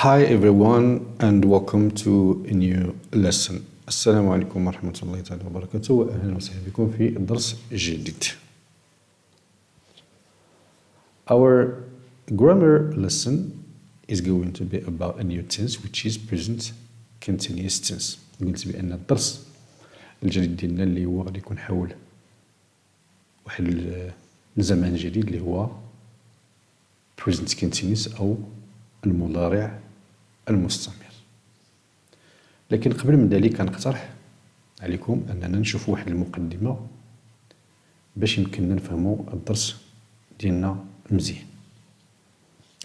Hi everyone and welcome to a new lesson. السلام عليكم ورحمة الله تعالى وبركاته وأهلا وسهلا بكم في الدرس الجديد. Our grammar lesson is going to be about a new tense which is present continuous tense. قلت بأن الدرس الجديد ديالنا اللي هو غادي يكون حول واحد الزمان جديد اللي هو present continuous أو المضارع المستمر. لكن قبل من ذلك كنقترح عليكم أننا نشوف واحد المقدمة باش يمكننا نفهموا الدرس ديالنا مزيان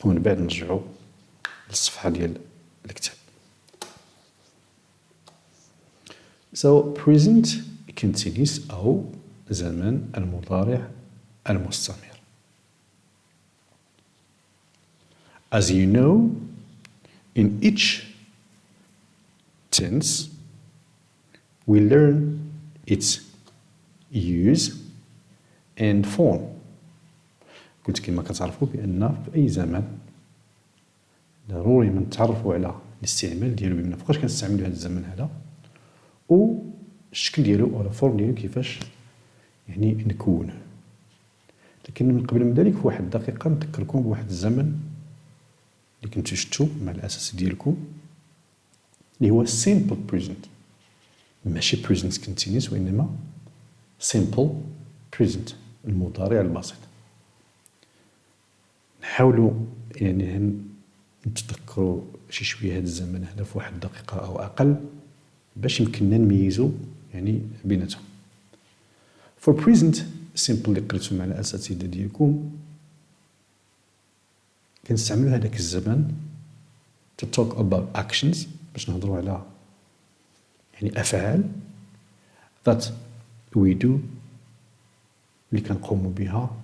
ومن بعد نرجعوا للصفحة ديال الكتاب. So present continuous أو زمن المضارع المستمر. As you know, in each tense, we learn its use and form. قلت كما كتعرفوا بأن في أي زمان ضروري من نتعرفوا على الاستعمال ديالو بمعنى فوقاش كنستعملوا هذا الزمن هذا والشكل ديالو أو الفورم ديالو كيفاش يعني نكونه. لكن من قبل من ذلك في واحد الدقيقة نذكركم بواحد الزمن اللي كنتو شفتو مع الأساس ديالكم اللي هو simple present ماشي present continuous وإنما simple present المضارع البسيط. نحاولوا يعني نتذكروا شي شويه هذا الزمن هذا في واحد الدقيقة أو أقل باش يمكننا نميزوا يعني بيناتهم. For present simple اللي قريتو مع الأساتذة ديالكم كنستعملوا هذاك الزمان to talk about actions باش نهضروا على يعني أفعال that we do اللي كنقوموا بها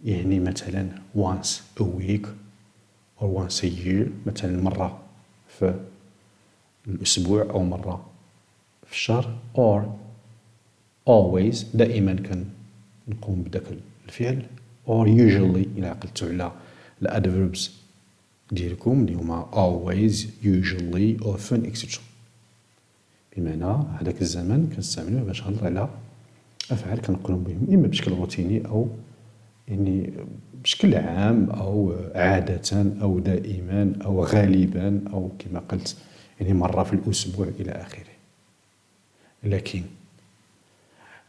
يعني مثلا once a week or once a year مثلا مرة في الأسبوع أو مرة في الشهر or always دائما كنقوم بداك الفعل or usually إلا عقلتوا على الادverbs ديالكم اللي هما always usually often etc. بمعنى هذاك الزمن كنستعملوه باش نهضر على افعال كنقوم بهم اما بشكل روتيني او يعني بشكل عام او عاده او دائما او غالبا او كما قلت يعني مره في الاسبوع الى اخره. لكن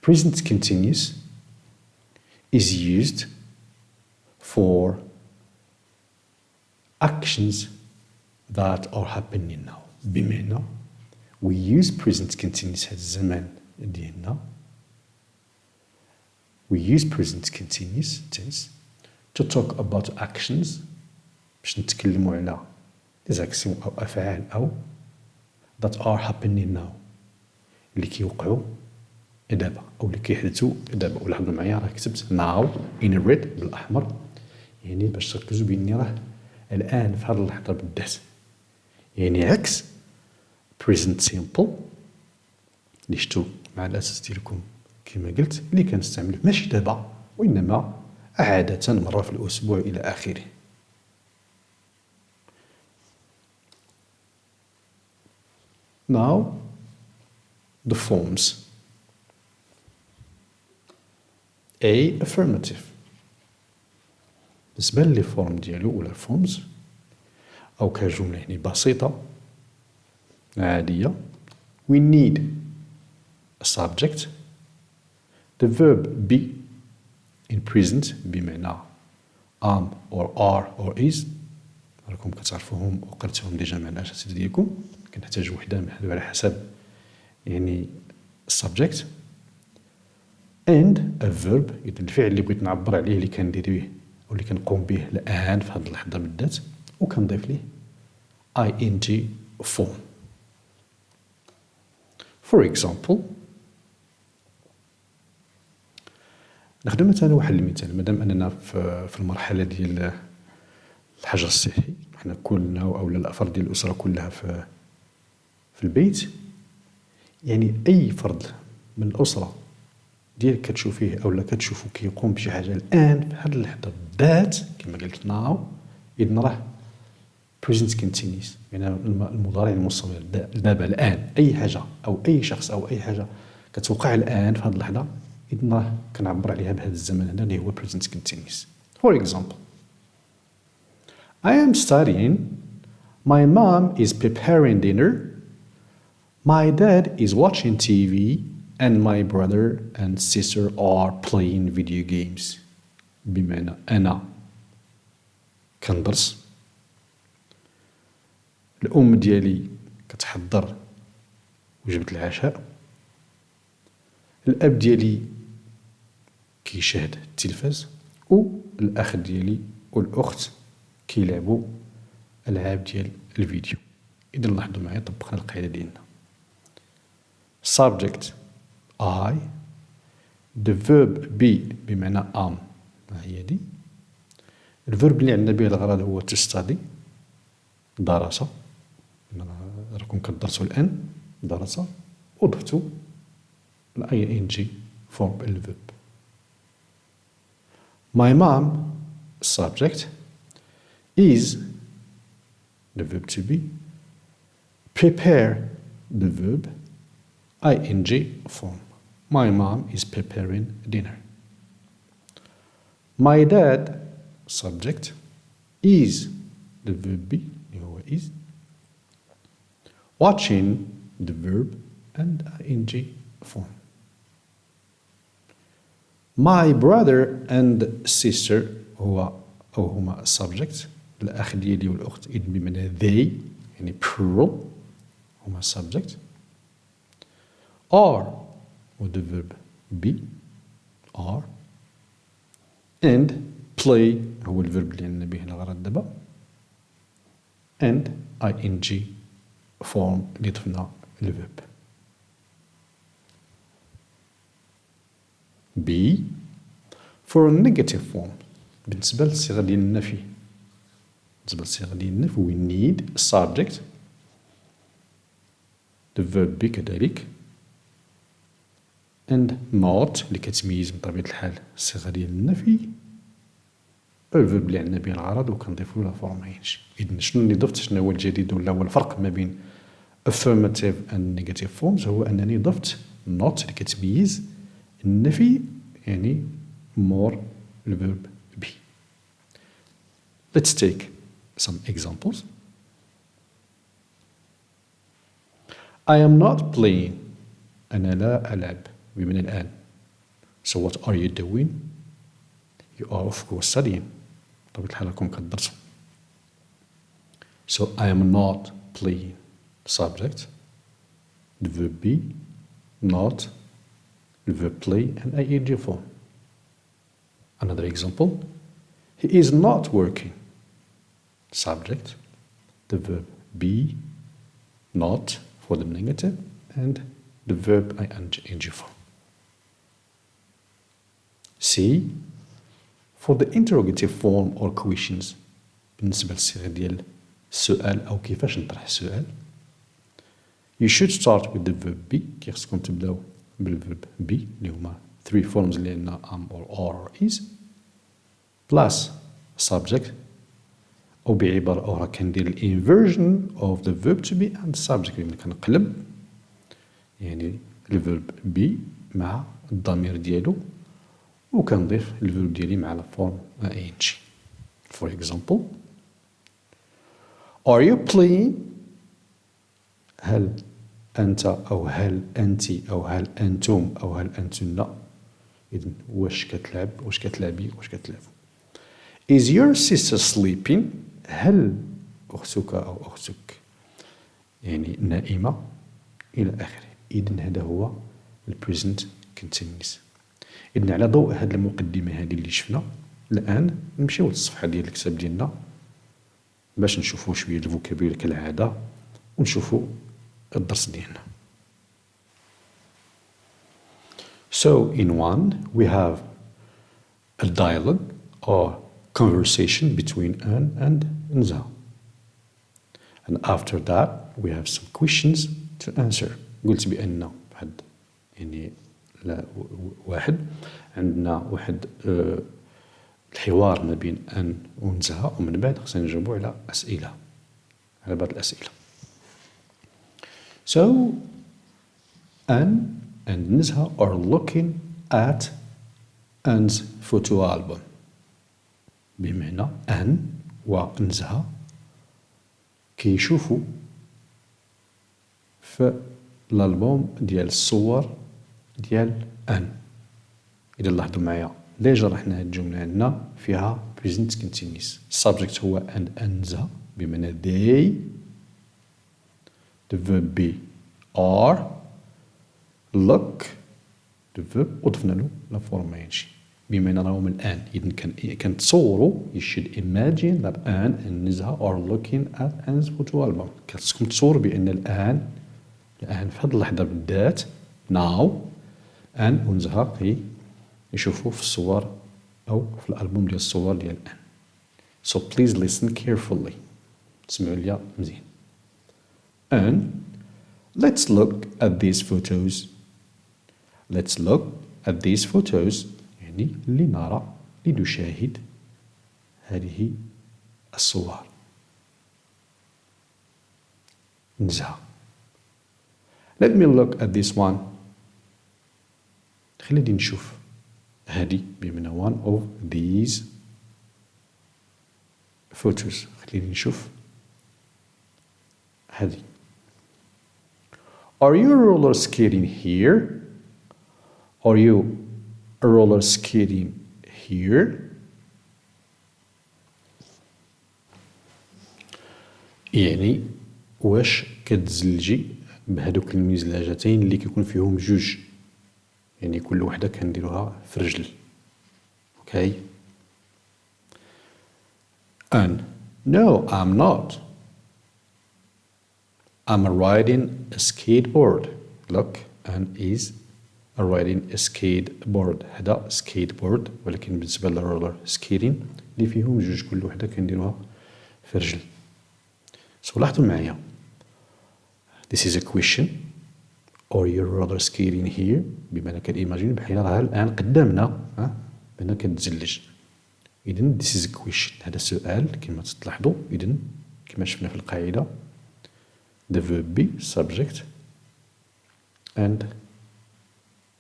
present continuous is used for actions that are happening now. بمعنى we use present continuous هذا الزمان ديالنا we use present continuous tense to talk about actions باش نتكلموا على des actions أو أفعال أو that are happening now اللي كيوقعوا دابا أو اللي كيحدثوا دابا. ولاحظوا معايا راه كتبت now in red بالأحمر يعني باش تركزوا بأني راه الآن في هذه اللحظة بالذات يعني عكس present simple اللي شفتو مع الأساس ديالكم كما قلت اللي كنستعملوه ماشي دابا وإنما عادة مرة في الأسبوع إلى آخره. Now the forms. A affirmative بالنسبة لي فورم ديالو ولا الفورمز أو كجملة يعني بسيطة عادية we need a subject the verb be in present بمعنى am or are or is راكم كتعرفوهم وقرتوهم ديجا مع الأساتذة ديالكم كنحتاج وحدة محدودة على حسب يعني subject and a verb إذا الفعل اللي بغيت نعبر عليه اللي كندير به أو اللي كنقوم به الآن في هذه اللحظة بالذات وكنضيف ليه ing form. For example نخدم مثلا واحد المثال مادام أننا في المرحلة ديال الحجر الصحي حنا كلنا أو الأفراد ديال الأسرة كلها في البيت يعني أي فرد من الأسرة ديالك كتشوفيه أو لا كتشوفو كيقوم بشي حاجة الآن في هذه اللحظة بالذات كما قلت now إذن راه present continuous يعني المضارع المستمر دابا الآن أي حاجة أو أي شخص أو أي حاجة كتوقع الآن في هذه اللحظة إذن راه كنعبر عليها بهذا الزمن هذا اللي هو present continuous. For example, I am studying. My mom is preparing dinner. My dad is watching TV. And my brother and sister are playing video games. بمعنى أنا كندرس، الأم ديالي كتحضر وجبة العشاء، الأب ديالي كيشاهد التلفاز، والأخ ديالي والأخت كيلعبوا ألعاب ديال الفيديو. إذا لاحظوا معايا طبقنا القاعدة ديالنا. subject I، the verb be بمعنى am هي دي، الفيرب اللي عندنا به الغرض هو to study درس، راكم كدرسوا الآن درس، وضفتوا ال ing form الفيرب. My mom subject is the verb to be، prepare the verb ing form. My mom is preparing dinner. My dad subject is the verb be اللي هو is، watching the verb and ing form. My brother and sister هو أو هما subject، الأخ ديالي والأخت إذن بمعنى they يعني plural هما subject. are with the verb be are، and play هو الفيرب اللي عندنا به الغرض دابا، and ing form اللي ضفنا الفيرب. be for negative form بالنسبة للصيغة ديال النفي. بالنسبة للصيغة ديال النفي we need subject the verb be كذلك and not اللي كتميز بطبيعة الحال الصيغة ديال النفي الفيرب اللي عندنا به الغرض وكنضيفو له فورم ing. إذن شنو اللي ضفت، شنو هو الجديد ولا هو الفرق ما بين affirmative and negative forms؟ هو أنني ضفت not اللي كتميز النفي يعني more الفيرب be. Let's take some examples. I am not playing. أنا لا ألعب بمعنى الآن. So what are you doing? You are of course studying. بطبيعة الحال راكم كدرسوا. So I am not playing. Subject the verb be not the verb play and ing form. Another example, he is not working. Subject the verb be not for the negative and the verb ing form. C for the interrogative form or questions بالنسبة للصيغة ديال السؤال أو كيفاش نطرح السؤال. You should start with the verb be كي خصكم تبداو بالverb be اللي هما 3 forms اللي عندنا am or are or is plus subject أو بعبارة أخرى كندير inversion of the verb to be and subject يعني كنقلب يعني الverb be مع الضمير ديالو وكنضيف الverb ديالي مع الفورم ing. For example, are you playing؟ هل أنت أو هل أنت أو هل أنتم أو هل أنتن. إذن واش كتلعب واش كتلعبي واش كتلعبوا. Is your sister sleeping؟ هل أختك أو أختك يعني نائمة إلى آخره. إذن هذا هو present continuous. إذن على ضوء هذه المقدمة هذه اللي شفنا الآن نمشيو للصفحة ديال الكتاب ديالنا باش نشوفوا شوية الفوكابيل كالعادة ونشوفوا الدرس ديالنا. So in one we have a dialogue or conversation between Anne and Nza. And after that we have some questions to answer. قلت بأن واحد يعني لا واحد عندنا واحد الحوار ما بين أن ونزهة ومن بعد خصنا نجاوبوا على أسئلة. على بعض الأسئلة. So Anne and Nizha are looking at Anne's photo album. بمعنى أن ونزهة كيشوفوا في الألبوم ديال الصور ديال أن. إذا لاحظوا معايا ليه جرحنا هاد الجملة عندنا فيها present continuous. subject هو أن أنزهة بمعنى they. the verb be are. look the verb وضفنا له لا فورما ينشي بمعنى راهم الآن. إذن كنتصوروا you should imagine that Anne and نزهة are looking at Anne's photo album. كتكون تصور بأن الآن في هذه اللحظة بالذات now Anne ونزهة يشوفوا في الصور أو في الألبوم ديال الصور ديال Anne. So please listen carefully. اسمعوا ليا مزيان. And let's look at these photos. Let's look at these photos. يعني لنرى لنشاهد هذه الصور. نزهة. Let me look at this one. خليني نشوف هذه بمعنى one of these photos. خليني نشوف هذه. Are you roller skating here? Are you roller skating here? يعني واش كتزلجي بهذوك المزلاجتين اللي كيكون فيهم جوج يعني كل وحده كنديروها في رجل. Okay. And no, I'm not. I'm riding a skateboard. Look, and is riding a skateboard. هذا skateboard ولكن بالنسبة للرولر سكيتين اللي فيهم جوج كل وحدة كنديروها في رجل. So لاحظوا معايا. This is a question. Are you roller skating here? بما كنيماجين بحال راه الآن قدامنا بأننا كنتزلج. إذن this is a question. هذا سؤال كما تلاحظوا. إذن كما شفنا في القاعدة the verb be subject and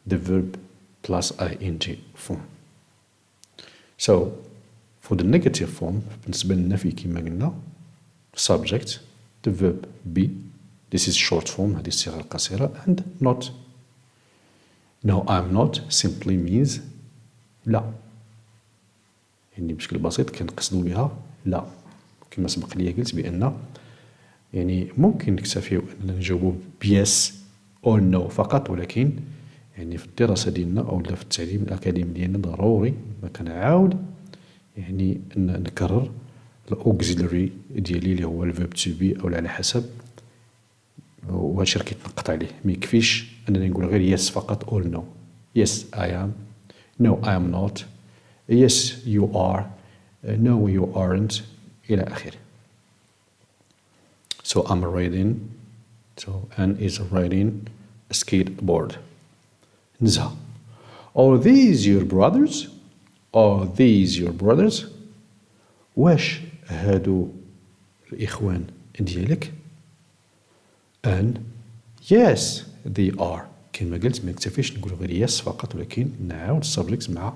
the verb plus ing form. So for the negative form بالنسبة للنفي كما قلنا subject the verb be. This is short form هذه الصيغة القصيرة and not. No I'm not simply means لا. يعني بشكل بسيط كنقصدوا بها لا. كما سبق لي قلت بأن يعني ممكن نكتفيو أننا نجاوبوا بيس أو نو فقط ولكن يعني في الدراسة ديالنا أو في التعليم الأكاديمي ديالنا ضروري ما كنعاود يعني نكرر الأوكسيلري ديالي اللي هو الفيرب تو بي أو على حسب واش راه كيتنقط عليه. ما يكفيش أننا نقول غير يس فقط أو نو. يس I am. No I am not. Yes you are. No you aren't. إلى آخره. So I'm riding. So Anne is riding a skateboard. نزهة. Are these your brothers? Are these your brothers? واش هادو الإخوان ديالك؟ And yes they are. كما قلت ما نكتفيش نقول غير yes فقط ولكن نعاود السبجكت مع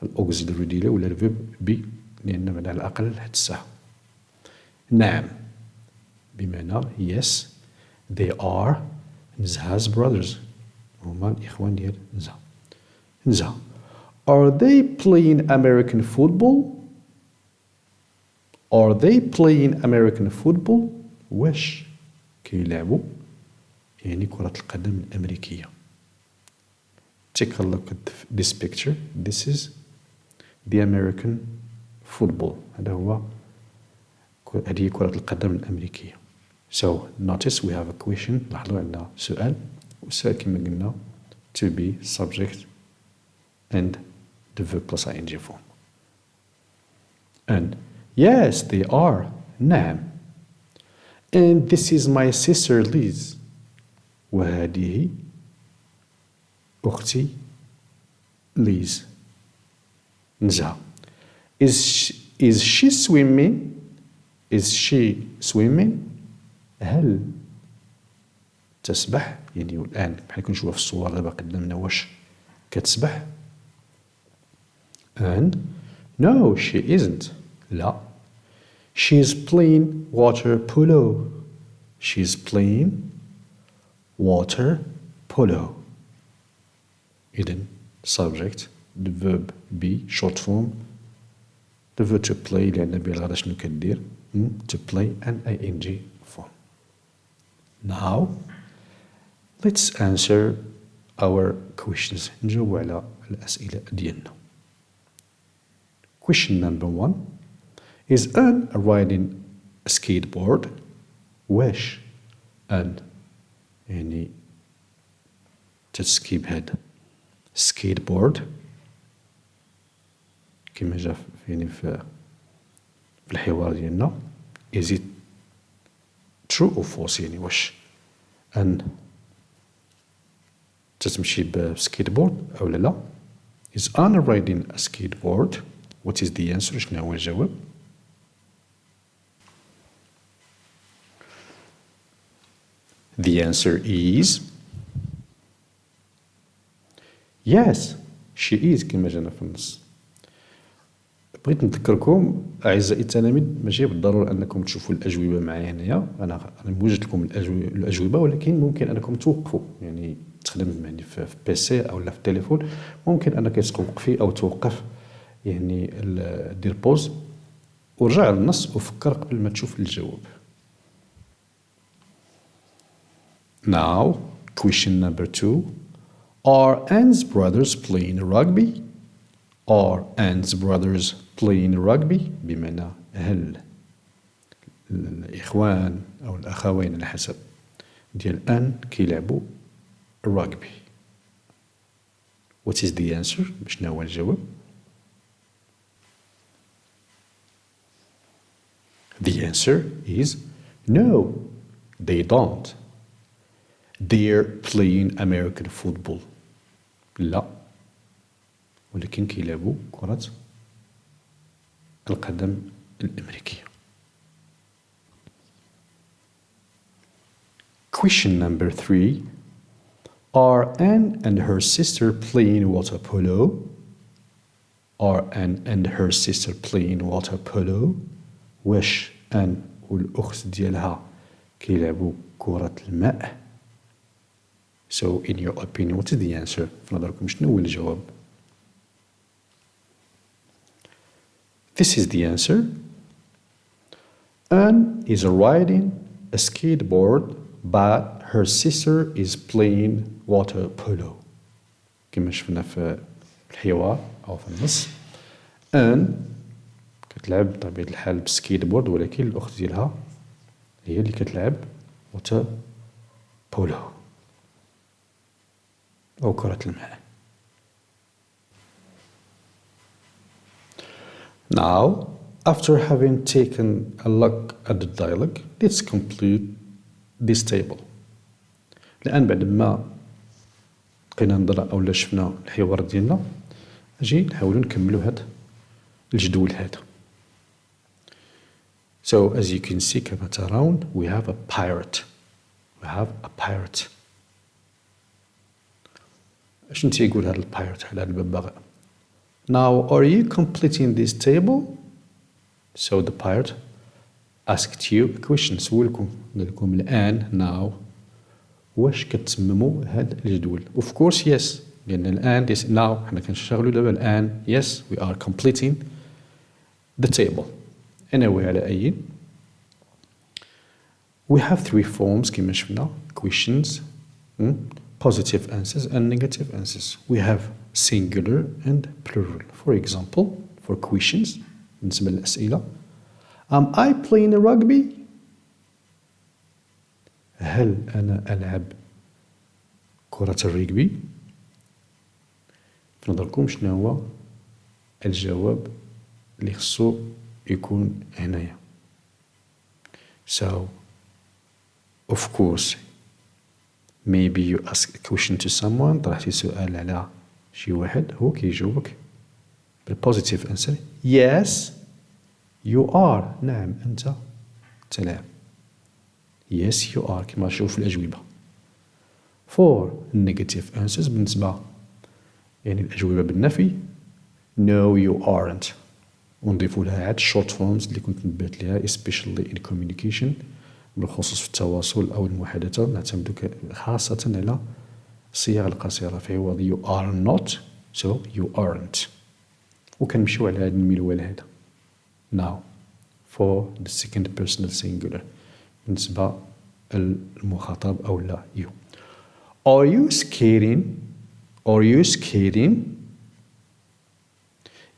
الأوكسيلري ديالو ولا الفيرب بي لأن على الأقل حتى الساعة. نعم بمعنى yes they are نزها's brothers. هما الإخوان ديال نزهة. نزهة. Are they playing American football? Are they playing American football? واش كيلعبوا يعني كرة القدم الأمريكية. Take a look at this picture. This is the American football. هذه كرة القدم الأمريكية. So notice we have a question. لاحظوا عندنا سؤال والسؤال كما قلنا to be subject and the verb plus ing form. And yes they are. نعم. And this is my sister Liz. وهذه أختي Liz. نزهة. Is she swimming? Is she swimming? هل تسبح؟ يعني الآن بحال كنشوفها في الصور دابا قدامنا واش كتسبح؟ And no, she isn't. لا. She's playing water polo. She's playing water polo. إذن subject, the verb be, short form, the verb to play اللي عندنا به الغدا شنو كدير؟ to play and ing form. Now, let's answer our questions. نجاوب على الأسئلة ديالنا. Question number 1. Is Anne riding a skateboard? واش Anne يعني تتسكيب هاد skateboard كما جا يعني في الحوار ديالنا. Is it true or false؟ يعني واش Anne تتمشي بسكيتبورد أو لا؟ Is Anne riding a skateboard? What is the answer؟ شنو هو الجواب؟ The answer is yes, she is كما جانا في النص. بغيت نذكركم أعزائي التلاميذ ماشي بالضرورة أنكم تشوفوا الأجوبة معايا هنايا، أنا موجد لكم الأجوبة، ولكن ممكن أنكم توقفوا، يعني تخدم يعني في بيسي أو لا في التليفون، ممكن أنك توقفي أو توقف يعني دير بوز ورجع للنص وفكر قبل ما تشوف الجواب. Now, question number 2. Are Anne's brothers playing rugby? Are Anne's brothers playing rugby؟ بمعنى هل الإخوان أو الأخوين على حسب ديال أن كيلعبوا الرugby. What is the answer؟ شنو هو الجواب؟ The answer is no, they don't. They're playing American football. لا، ولكن كيلعبوا كرة القدم الأمريكية. Question number 3. Are Anne and her sister playing water polo? Are Anne and her sister playing water polo? واش أن والأخت ديالها كيلعبوا كرة الماء؟ So in your opinion, what is the answer؟ في نظركم شنو هو الجواب؟ This is the answer. Anne is riding a skateboard, but her sister is playing water polo. كما شفنا في الحوار أو في النص. Anne كتلعب بطبيعة الحال بسكيتبورد، ولكن الأخت ديالها هي اللي كتلعب water polo أو كرة الماء. Now, after having taken a look at the dialogue, let's complete this table. الآن بعد ما بقينا نضرب أو شفنا الحوار ديالنا، نجي نحاولوا نكملوا هذا الجدول هذا. So as you can see كما ترون we have a pirate. We have a pirate. شنو تيقول هذا البايرت على هذا الببغاء؟ Now are you completing this table؟ So the pirate asked you a question. سولكم قال لكم الآن now واش كتمموا هذا الجدول؟ Of course yes. لأن الآن this now حنا كنشتغلوا دابا الآن yes we are completing the table. Anyway على أي we have 3 forms كما شفنا questions, positive answers and negative answers. We have singular and plural. For example, for questions بالنسبة للأسئلة Am I playing rugby؟ هل أنا ألعب كرة الرجبي؟ في نظركم شنو هو الجواب اللي خصو يكون هنايا؟ So, of course, maybe you ask a question to someone، طرحتي سؤال على شي واحد هو كيجاوبك بالpositive answer yes you are. نعم أنت تلعب. yes you are كما نشوف في الأجوبة. for negative answers بالنسبة يعني الأجوبة بالنفي no you aren't، ونضيفوا لها عاد short forms اللي كنت نبهت لها especially in communication، بالخصوص في التواصل أو المحادثة نعتمد خاصة على الصيغ القصيرة في عوض you are not so you aren't، وكنمشيو على هذا المنوال هذا. now for the second personal singular بالنسبة المخاطب أو لا you. are you skating are you skating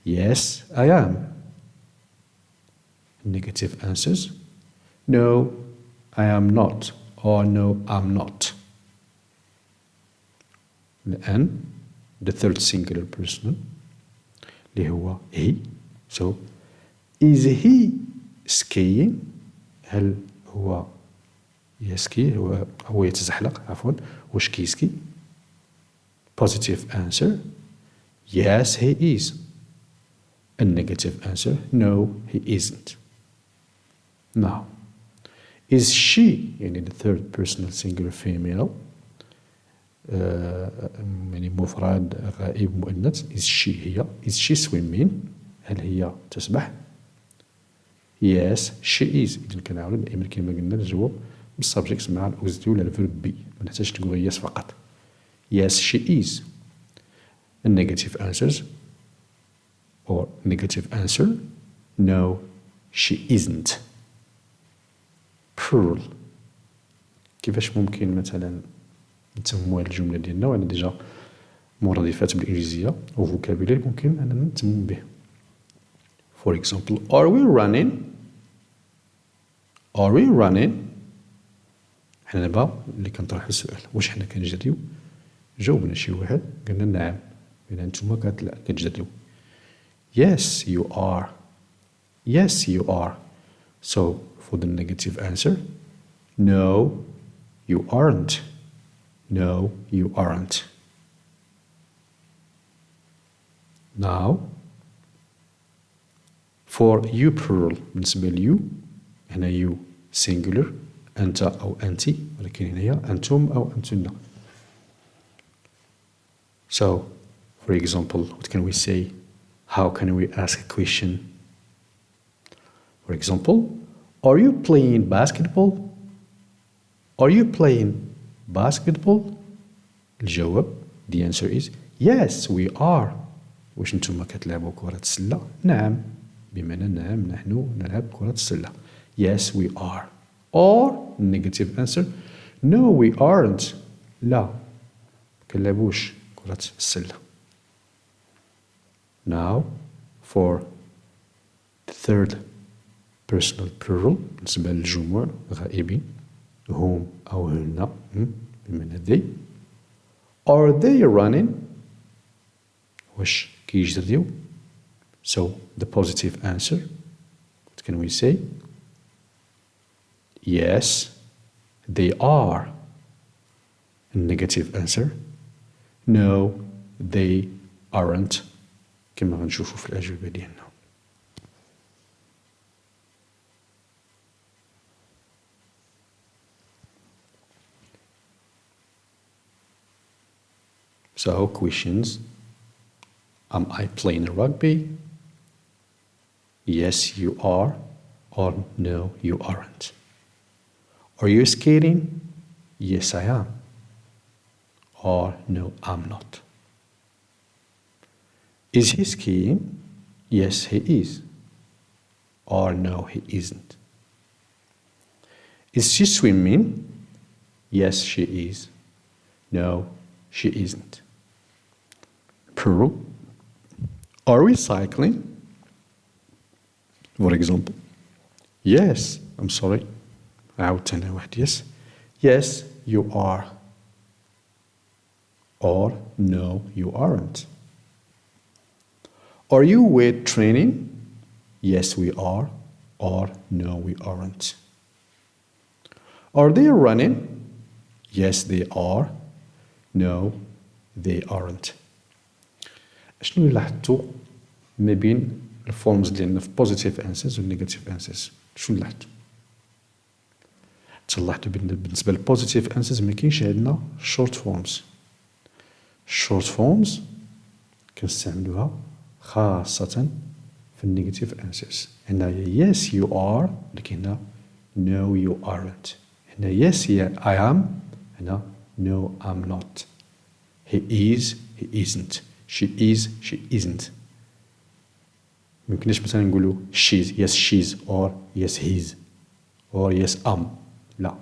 yes I am. negative answers no I am not or no I'm not. الآن the third singular personal اللي هو he. so is he skiing؟ هل هو يسكي؟ هو يتزحلق عفوا، واش كيسكي؟ positive answer yes he is. a negative answer no he isn't. now is she يعني the third personal singular female يعني مفرد غائب مؤنث is she هي is she swimming؟ هل هي تسبح؟ yes she is. إذا كنعاودو دائما كما قلنا نجاوب بالسبجكت مع الأوزيتي ولا الفيرب بي، ما نحتاجش تقول yes فقط. yes she is. a negative answers or negative answer no she isn't. plural كيفاش ممكن مثلا نتمموا هاد الجملة ديالنا وعندنا ديجا مرادفات بالإنجليزية أو فوكابيلير ممكن أننا نتمم به. for example are we running are we running؟ حنا دابا اللي كنطرحو السؤال واش حنا كنجريو؟ جاوبنا شي واحد قلنا نعم، إذا نتوما قالت لا كتجريو. yes you are yes you are. so for the negative answer no you aren't no you aren't. now for you plural بالنسبة ليو هنا you singular أنت أو أنتِ، ولكن هنايا أنتم أو أنتن. so for example what can we say؟ how can we ask a question؟ for example are you playing basketball؟ are you playing basketball؟ الجواب the answer is yes we are. واش نتوما كتلعبوا كرة السلة؟ نعم، بمعنى نعم نحن نلعب كرة السلة. yes we are. or negative answer no we aren't. لا كنلعبوش كرة السلة. now for the third personal plural بالنسبة للجموع غائبين هم أو هن بمعنى they. are they running؟ واش كيجريو؟ so the positive answer what can we say؟ yes they are. negative answer no they aren't كما غنشوفوا في الأجوبة ديالنا. so questions: am I playing rugby? yes you are or no you aren't. are you skating? yes I am or no I'm not. is he skiing? yes he is or no he isn't. is she swimming? yes she is no she isn't. plural are we cycling? for example yes I'm sorry عاود تاني واحد yes yes you are or no you aren't. are you weight training? yes we are or no we aren't. are they running? yes they are no they aren't. شنو اللي لاحظتو ما بين الفورمز ديالنا في positive answers و negative answers؟ شنو لاحظتو؟ تلاحظوا بالنسبة للبوزيتيف انسرز ما كاينش عندنا شورت فورمز. الشورت فورمز كنستعملوها خاصة في النيجاتيف انسرز. هنا yes you are، ولكن هنا no you aren't. هنا yes I am، هنا no I'm not. he is he isn't. she is she isn't. ميمكنش مثلا نقولوا she's yes she's or yes he's or yes لا.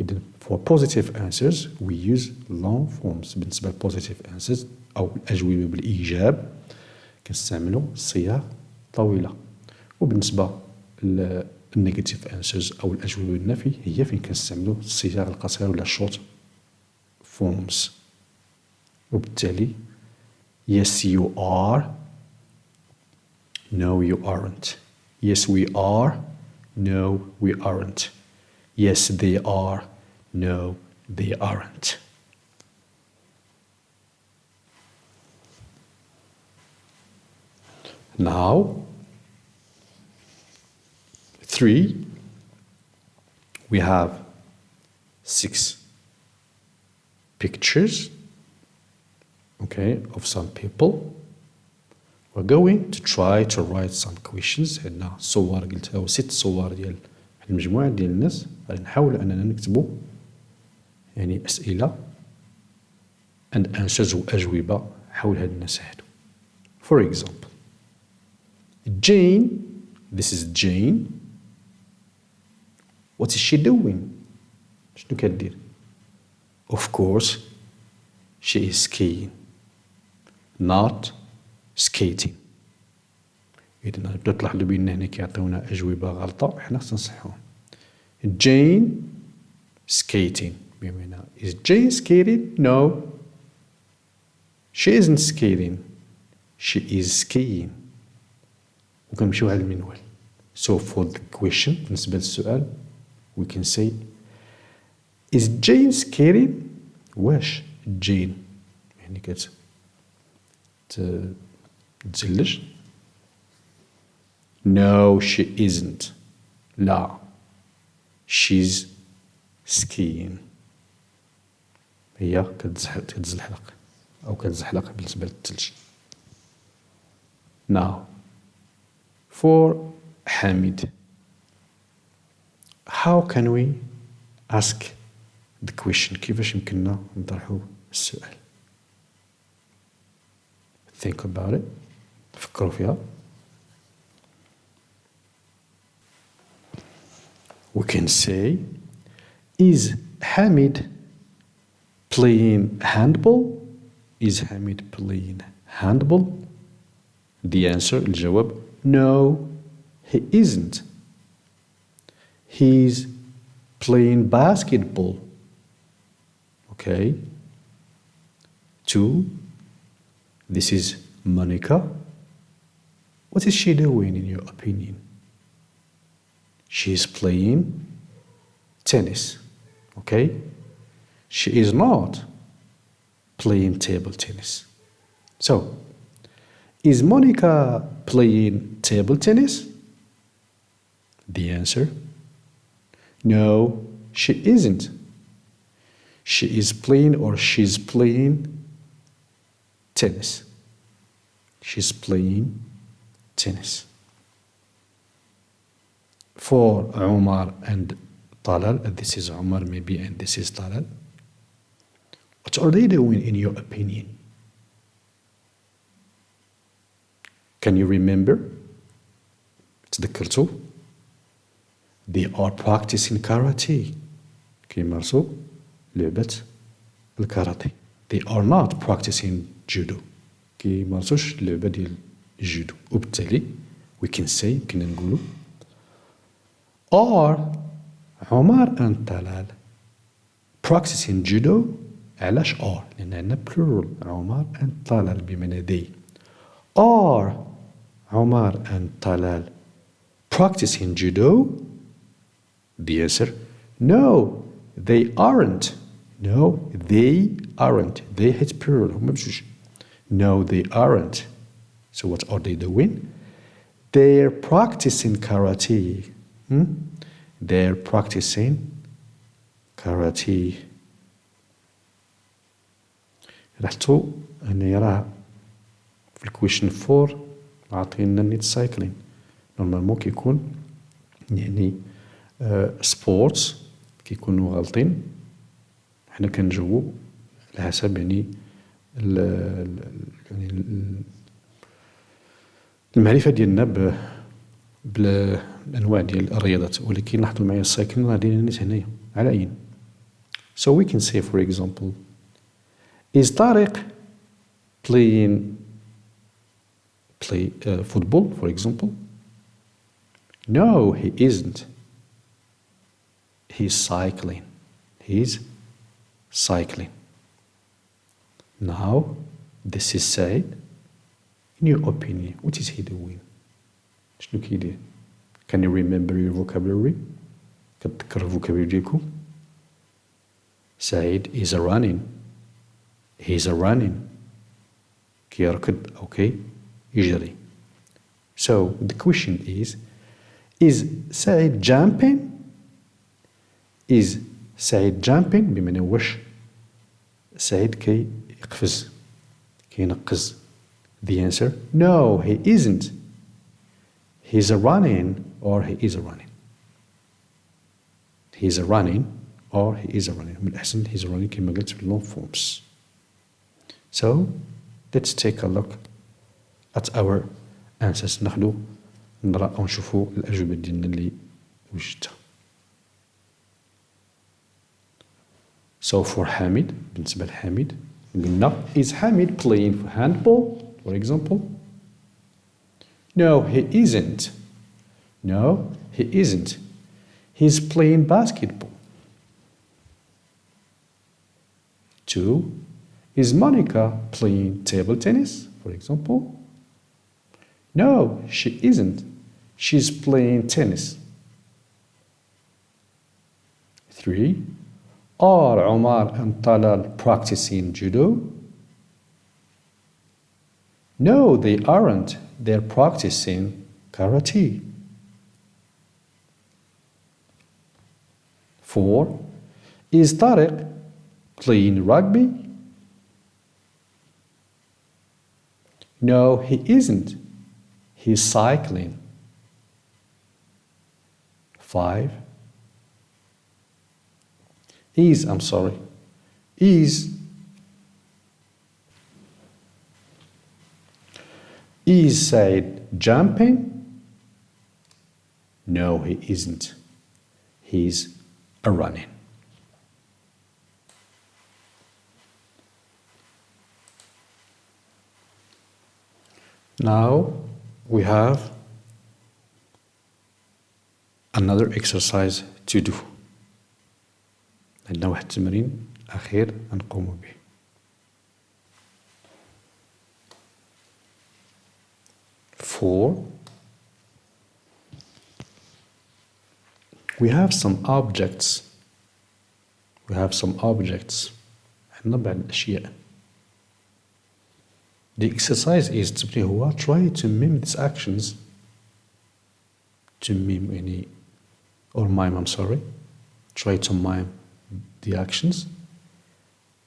إذن for positive answers we use long forms. بالنسبة ل positive answers أو الأجوبة بالإيجاب كنستعملوا صيغ طويلة. وبالنسبة للنيجاتيف answers أو الأجوبة بالنفي هي فين كنستعملوا الصيغ القصيرة ولا short forms. وبالتالي yes you are no you aren't. yes we are no we aren't. yes they are no they aren't. Now 3 we have 6 pictures, okay, of some people. We're going to try to write some questions. عندنا صور قلتها و 6 صور ديال المجموعة ديال الناس. غادي نحاول أننا نكتبوا يعني أسئلة and answers وأجوبة حول هاد الناس هادو. For example, Jane, this is Jane. What is she doing? شنو كدير؟ Of course, she is skiing, not skating. إذا نبداو تلاحظوا بأن هنا كيعطيونا أجوبة غلطة حنا خصنا نصحوهم. Jane skating. بمعنى is Jane skating? No. She isn't skating. She is skiing. وكنمشيو على المنوال. So for the question بالنسبة للسؤال we can say is Jane skating? واش Jane يعني تزلج؟ No, she isn't. لا. She's skiing. هي كتزحلق أو كتزحلق بالنسبة للثلج. Now, for Hamid, how can we ask the question? كيفاش يمكننا نطرحوا السؤال؟ Think about it. فكروا فيها. We can say, is Hamid playing handball? Is Hamid playing handball? The answer, الجواب, no, he isn't. He's playing basketball. Okay. 2. This is Monica. What is she doing in your opinion? She is playing tennis. Okay? She is not playing table tennis. So, is Monica playing table tennis? The answer, no, she isn't. She is playing or she's playing tennis. She's playing tennis. For Omar and Talal, this is Omar maybe and this is Talal. What are they doing in your opinion? Can you remember? تذكرتوا? They are practicing karate. كيمارسوا لعبة الكاراتيه. They are not practicing judo. كيمارسوش اللعبة ديال الجودو. وبالتالي we can say كنا نقولوا are عمر and Talal practicing judo. علاش are؟ لأن عندنا plural عمر and Talal بمعنى they. Are Omar and Talal practicing judo? The answer, no, they aren't. No, they aren't. They hit plural. No, they aren't. So what are they doing? They're practicing karate. They're practicing karate. لاحظتوا أن راه في الكويشن 4 عاطينا نيت سايكلين. نورمالمون كيكون يعني سبورتس كيكونوا غالطين، حنا كنجاوبو على حسب يعني المعرفة ديالنا بالأنواع ديال الرياضات. ولكن لاحظوا معايا السايكلين راه دايرين نيت هنايا على عين. So we can say for example, is Tariq playing football, for example? No, he isn't. He's cycling. He's cycling. Now, this is said. In your opinion, what is he doing? شنو كيدير؟ Can you remember your vocabulary? كتذكر الفوكابولري ديالكم؟ سعيد is running. He's running. كيركض أو يجري. So the question is سعيد jumping? Is سعيد jumping بمعنى واش سعيد كيقفز كينقز. The answer, no, he isn't. He's running or he is running. He's running or he is running. من الأحسن he's running كما قلت في long forms. So let's take a look at our answers. ناخدو نرى أو نشوفو الأجوبة ديالنا اللي وجدتها. So for حامد بالنسبة لحامد قلنا is حامد playing handball for example? No, he isn't. No, he isn't. He's playing basketball. 2. Is Monica playing table tennis, for example? No, she isn't. She's playing tennis. 3. Are Omar and Talal practicing judo? No, they aren't. They're practicing karate. 4. Is Tariq playing rugby? No, he isn't. He's cycling. 5. Is Said jumping? No, he isn't. He's running. Now we have another exercise to do. عندنا واحد التمرين أخير نقوم به. Four. We have some objects. عندنا بعض الأشياء. The exercise is التمرين هو try to mime these actions. To mime يعني or mime, I'm sorry. Try to mime the actions.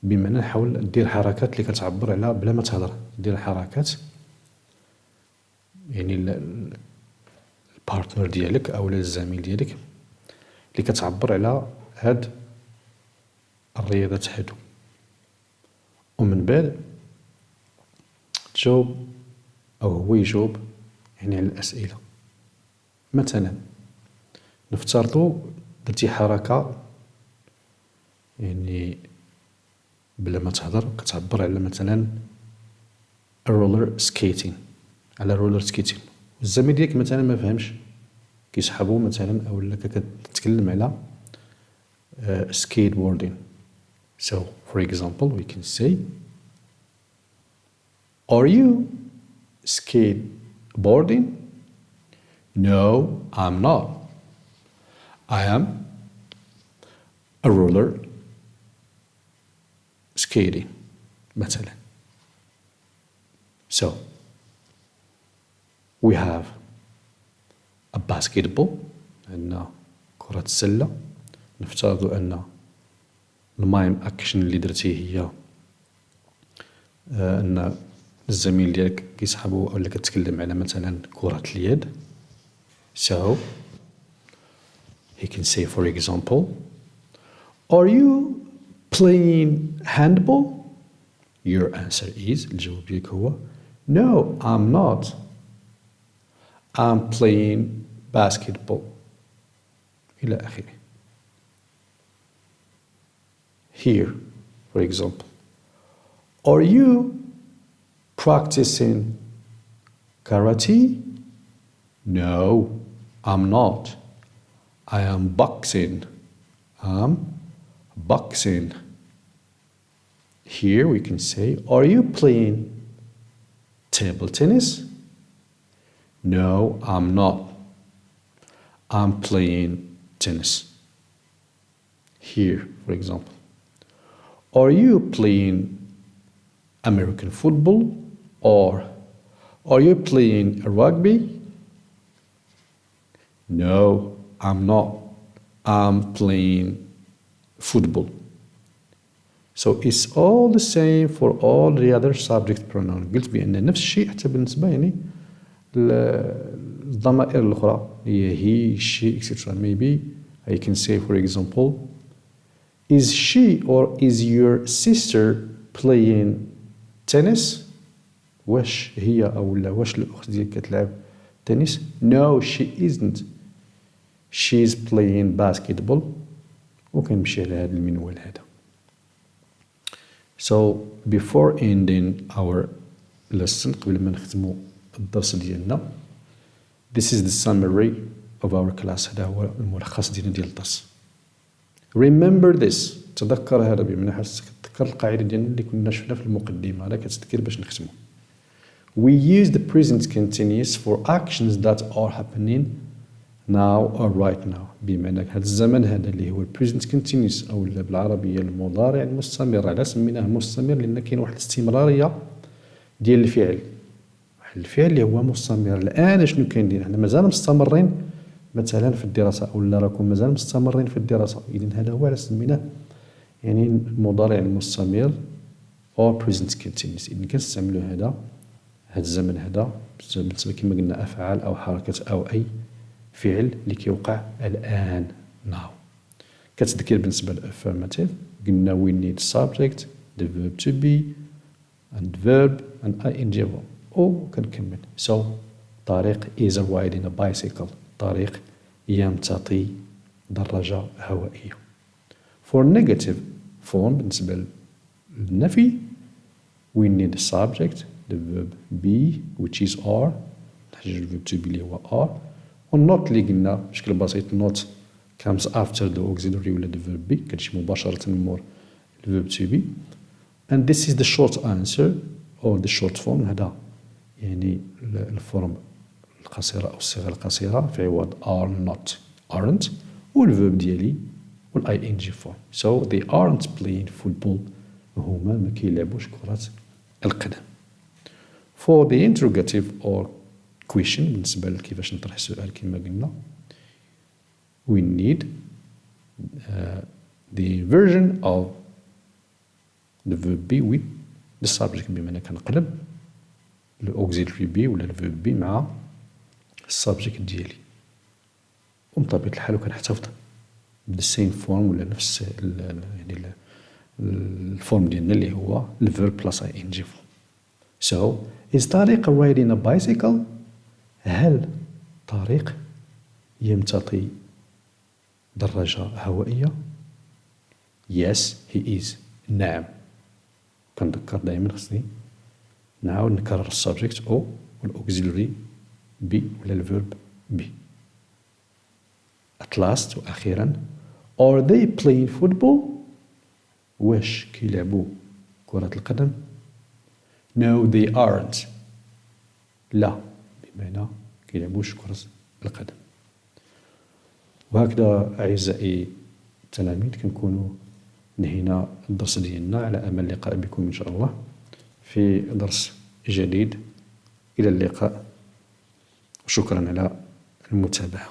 بمعنى نحاول دير حركات اللي كتعبر على بلا ما تهضر. دير حركات يعني البارتنر ديالك أو الزميل ديالك اللي كتعبر على هاد الرياضات هادو. ومن بعد تجاوب أو هو يجاوب يعني على الأسئلة. مثلا نفترضوا درتي حركة يعني بلا ما تهضر كتعبر على مثلا الرولر سكيتين على الرولر سكيتين والزميل ديالك مثلا ما فهمش كيسحبو مثلا أو لا كتكلم على skateboarding. So for example we can say, are you skateboarding? No, I'm not. I am a roller skating مثلا. So we have a basketball عندنا كرة السلة. نفترض أن المايم اكشن اللي درتيه هي ان الزميل ديالك كيسحبو ولا كتكلم على مثلا كرة اليد. So he can say for example, are you playing handball? Your answer is, الجواب ديالك هو no, I'm not. I'm playing basketball. إلى آخره. Here, for example, are you practicing karate? No, I'm not. I am boxing. I'm boxing. Here we can say, are you playing table tennis? No, I'm not. I'm playing tennis. Here, for example, are you playing American football or are you playing rugby? No, I'm not. I'm playing football. So it's all the same for all the other subject pronoun. قلت بأن نفس الشيء حتى بالنسبة يعني الضمائر الأخرى هي he, she, etc. Maybe I can say for example, is she or is your sister playing tennis? واش هي أو لا واش الأخت ديالك كتلعب تنس؟ No, she isn't. She's playing basketball. وكنمشي على هذا المنوال هذا. So before ending our lesson, قبل ما نختموا الدرس ديالنا, this is the summary of our class. هذا هو الملخص ديال الدرس. Remember this. تذكر هذا بمعنى حسك تذكر القاعدة ديالنا اللي كنا شفنا في المقدمة. هذا كتذكر باش نختموا. We use the present continuous for actions that are happening now or right now. بمعنى هذا الزمن هذا اللي هو present continuous أو بالعربية المضارع المستمر. علاش سميناه مستمر؟ لأن كاين واحد الاستمرارية ديال الفعل. الفعل اللي هو مستمر. الآن شنو كايندير؟ حنا مازال مستمرين مثلا في الدراسة أو لا راكم مازال مستمرين في الدراسة. إذن هذا هو علاش سميناه يعني المضارع المستمر or present continuous. إذن كنستعملوا هذا الزمن هذا بالنسبة كما قلنا أفعال أو حركة أو أي فعل اللي كيوقع الآن now. كتذكر بالنسبة للأفيرماتيف قلنا we need subject, the verb to be and verb and ing verb. وكنكمل. So طارق is riding a bicycle. طارق يمتطي دراجة هوائية. For negative form بالنسبة للنفي we need a subject, the verb be which is are. نحتاج الverb to be اللي هو are. والنوت اللي قلنا بشكل بسيط not comes after the auxiliary ولا the verb be كتجي مباشرة مور the verb to be. And this is the short answer or the short form. هذا يعني الفورم القصيرة أو الصيغة القصيرة في عوض are not aren't والverb ديالي والing form. So they aren't playing football. هما ما كيلعبوش كرة القدم. For the interrogative or question بالنسبة لكيفاش نطرح السؤال كما قلنا we need the version of the verb be with the subject بمعنى كنقلب الauxiliary be ولا الverb be مع السبجكت ديالي وبطبيعة الحال وكنحتفظ ب the same form ولا نفس يعني الفورم ديالنا اللي هو الverb plus ing form. So is طارق riding a bicycle? هل طارق يمتطي دراجة هوائية؟ Yes, he is. نعم. كنذكر دائما خصني نعاود نكرر السبجكت او والاوكسيلري بي ولا الفيرب بي. At last وأخيرا are they playing football؟ واش كيلعبوا كرة القدم؟ No, they aren't. لا بمعنى كيلعبوش كرة القدم. وهكذا أعزائي التلاميذ كنكونوا نهينا الدرس ديالنا على أمل اللقاء بكم إن شاء الله في درس جديد. إلى اللقاء وشكرا على المتابعة.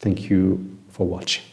Thank you for watching.